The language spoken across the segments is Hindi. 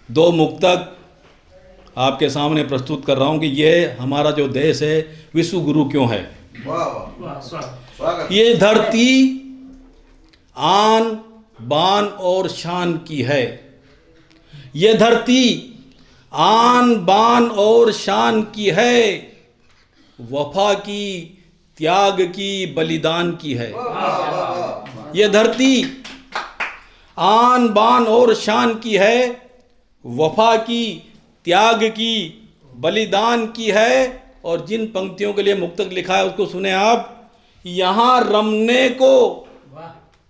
दो मुक्तक आपके सामने प्रस्तुत कर रहा हूं कि ये हमारा जो देश है विश्व गुरु क्यों है। ये धरती आन बान और शान की है। ये धरती आन बान और शान की है, वफा की, त्याग की, बलिदान की है। ये धरती आन बान और शान की है, वफा की, त्याग की, बलिदान की है। और जिन पंक्तियों के लिए मुक्तक लिखा है उसको सुने आप। यहां रमने को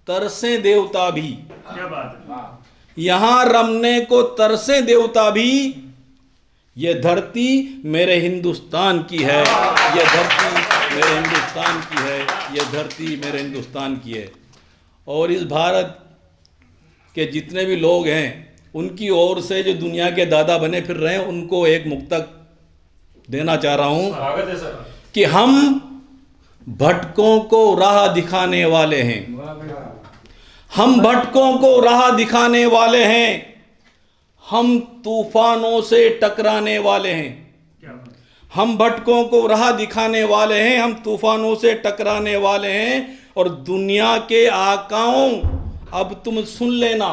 तरसे देवता भी, क्या बात है। यहां रमने को तरसे देवता भी, ये धरती मेरे हिंदुस्तान की है। ये धरती मेरे हिंदुस्तान की है। ये धरती मेरे हिंदुस्तान की है। और इस भारत के जितने भी लोग हैं उनकी ओर से जो दुनिया के दादा बने फिर रहे हैं उनको एक मुक्तक देना चाह रहा हूं कि हम भटकों को राह दिखाने वाले हैं। हम भटकों को राह दिखाने वाले हैं। हम तूफानों से टकराने वाले हैं। हम भटकों को राह दिखाने वाले हैं। हम तूफानों से टकराने वाले हैं। और दुनिया के आकाओं अब तुम सुन लेना,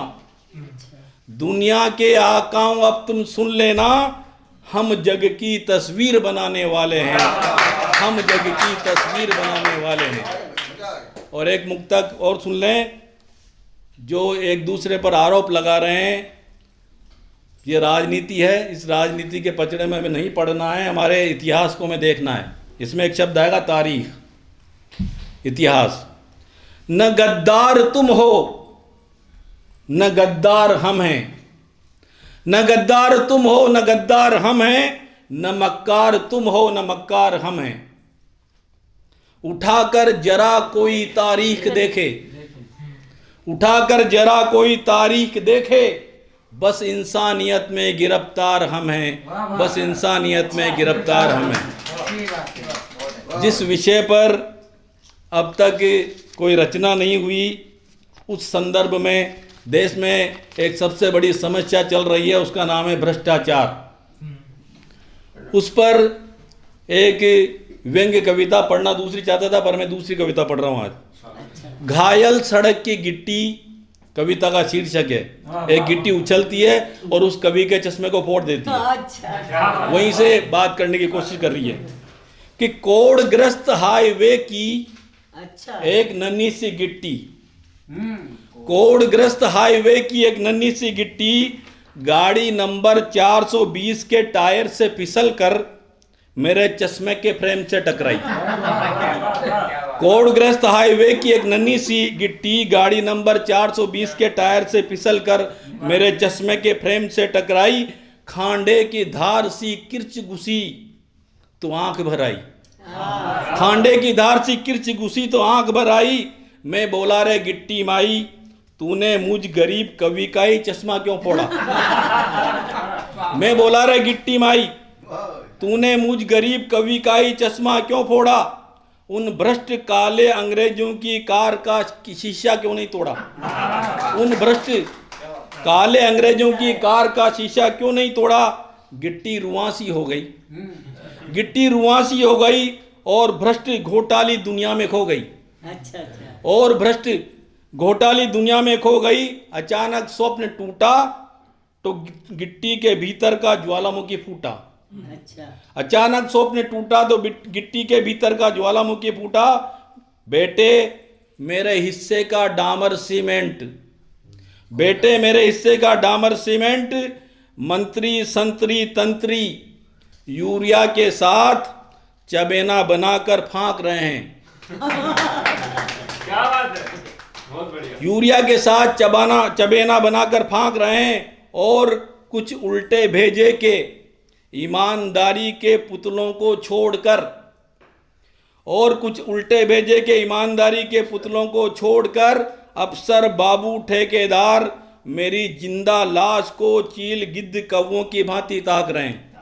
दुनिया के आकाओं अब तुम सुन लेना, हम जग की तस्वीर बनाने वाले हैं। हम जग की तस्वीर बनाने वाले हैं। और एक मुक्तक और सुन लें। जो एक दूसरे पर आरोप लगा रहे हैं, ये राजनीति है। इस राजनीति के पचड़े में हमें नहीं पढ़ना है, हमारे इतिहास को हमें देखना है। इसमें एक शब्द आएगा तारीख, इतिहास। न गद्दार तुम हो न गद्दार हम हैं, न गद्दार तुम हो न गद्दार हम हैं, न मक्कार तुम हो न मक्कार हम हैं। उठाकर जरा कोई तारीख देखे, उठाकर जरा कोई तारीख देखे, बस इंसानियत में गिरफ्तार हम हैं। बस इंसानियत में गिरफ्तार हम हैं। जिस विषय पर अब तक कोई रचना नहीं हुई, उस संदर्भ में देश में एक सबसे बड़ी समस्या चल रही है, उसका नाम है भ्रष्टाचार। उस पर एक व्यंग्य कविता पढ़ना दूसरी चाहता था, पर मैं दूसरी कविता पढ़ रहा हूँ आज। घायल सड़क की गिट्टी कविता का शीर्षक है। एक गिट्टी उछलती है और उस कवि के चश्मे को फोड़ देती है। वहीं से बात करने की कोशिश कर रही है कि कोड़ग्रस्त हाईवे की एक नन्ही सी गिट्टी, कोड़ग्रस्त हाईवे की एक नन्ही सी गिट्टी गाड़ी नंबर 420 के टायर से फिसल कर मेरे चश्मे के फ्रेम से टकराई। कोड़ग्रस्त हाईवे की एक नन्ही सी गिट्टी गाड़ी नंबर 420 के टायर से फिसल कर मेरे चश्मे के फ्रेम से टकराई। खांडे की धार सी किर्च घुसी तो आंख भर आई। खांडे की धार सी किर्च घुसी तो आंख भर आई। मैं बोला रे गिट्टी माई, तूने मुझ गरीब कवि का ही चश्मा क्यों फोड़ा। मैं बोला रे गिट्टी माई, तूने मुझ गरीब कवि का ही चश्मा क्यों फोड़ा। उन भ्रष्ट काले अंग्रेजों की कार का शीशा क्यों नहीं तोड़ा। उन भ्रष्ट काले अंग्रेजों की कार का शीशा क्यों नहीं तोड़ा। गिट्टी रुआंसी हो गई, गिट्टी रुआंसी हो गई और भ्रष्ट घोटाली दुनिया में खो गई। और भ्रष्ट घोटाली दुनिया में खो गई। अचानक स्वप्न टूटा तो गिट्टी के भीतर का ज्वालामुखी फूटा। अचानक स्वप्न टूटा तो गिट्टी के भीतर का ज्वालामुखी फूटा। बेटे मेरे हिस्से का डामर सीमेंट, बेटे मेरे हिस्से का डामर सीमेंट, मंत्री संतरी तंत्री यूरिया के साथ चबेना बनाकर फांक रहे हैं। क्या बात है, बहुत बढ़िया। यूरिया के साथ चबेना बनाकर फांक रहे हैं। और कुछ उल्टे भेजे के ईमानदारी के पुतलों को छोड़कर, और कुछ उल्टे भेजे के ईमानदारी के पुतलों को छोड़कर अफसर बाबू ठेकेदार मेरी जिंदा लाश को चील गिद्ध कौवों की भांति ताक रहे हैं।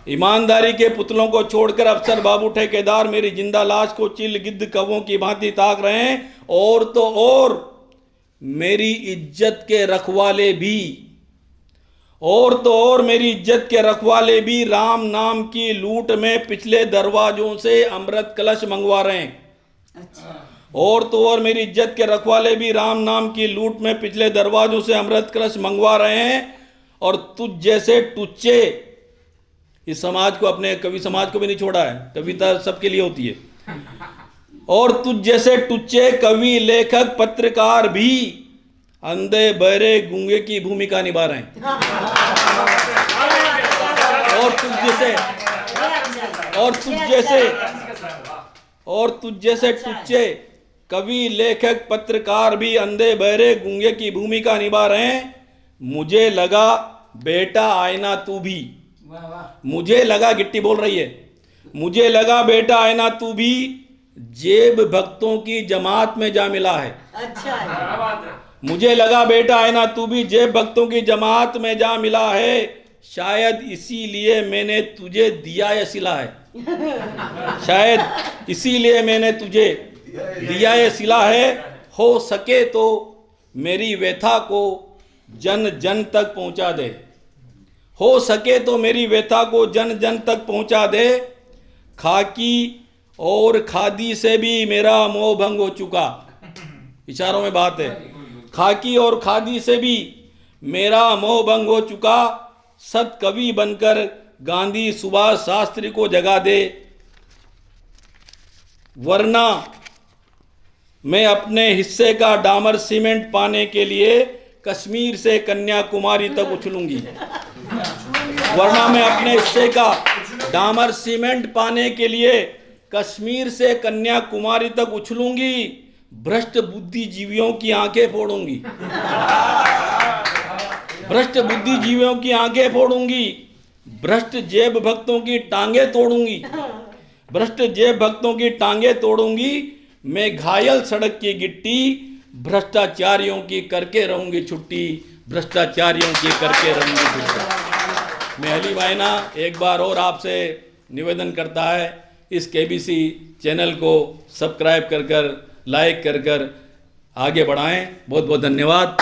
ईमानदारी के पुतलों को छोड़कर अफसर बाबू ठेकेदार मेरी जिंदा लाश को चील गिद्ध कौवों की भांति ताक रहे हैं। और तो और मेरी इज्जत के रखवाले भी और तो और मेरी इज्जत के रखवाले भी राम नाम की लूट में पिछले दरवाजों से अमृत कलश मंगवा रहे हैं। और तो और मेरी इज्जत के रखवाले भी राम नाम की लूट में पिछले दरवाजों से अमृत कलश मंगवा रहे हैं। और तुझ जैसे टुच्चे, इस समाज को, अपने कवि समाज को भी नहीं छोड़ा है, कविता सबके लिए होती है। और तुझ जैसे टुच्चे कवि लेखक पत्रकार भी अंधे बहरे गूंगे की भूमिका निभा रहे हैं। और तुझ जैसे टुच्चे कवि लेखक पत्रकार भी अंधे बहरे गूंगे की भूमिका निभा रहे हैं। मुझे लगा बेटा आईना तू भी, मुझे लगा, गिट्टी बोल रही है, मुझे लगा बेटा आईना तू भी जेब भक्तों की जमात में जा मिला है। मुझे लगा बेटा आईना तू भी जेब भक्तों की जमात में जा मिला है। शायद इसीलिए मैंने तुझे दिया ये सिला है, शायद इसीलिए मैंने तुझे दिया ये सिला है। हो सके तो मेरी व्यथा को जन जन तक पहुंचा दे, हो सके तो मेरी व्यथा को जन जन तक पहुंचा दे। खाकी और खादी से भी मेरा मोह भंग हो चुका, इशारों में बात है। खाकी और खादी से भी मेरा मोह भंग हो चुका। सत कवि बनकर गांधी सुभाष शास्त्री को जगा दे, वरना मैं अपने हिस्से का डामर सीमेंट पाने के लिए कश्मीर से कन्याकुमारी तक उछलूंगी। वरना मैं अपने हिस्से का डामर सीमेंट पाने के लिए कश्मीर से कन्याकुमारी तक उछलूंगी। भ्रष्ट बुद्धिजीवियों की आंखें फोड़ूंगी, भ्रष्ट बुद्धिजीवियों की आंखें फोड़ूंगी। भ्रष्ट जेब भक्तों की टांगे तोड़ूंगी, भ्रष्ट जेब भक्तों की टांगे तोड़ूंगी। मैं घायल सड़क की गिट्टी भ्रष्टाचारियों की करके रहूंगी छुट्टी, भ्रष्टाचारियों की करके रहूंगी छुट्टी। मैं अली वायना एक बार और आपसे निवेदन करता है, इस केबीसी चैनल को सब्सक्राइब कर लाइक कर आगे बढ़ाएं। बहुत बहुत धन्यवाद।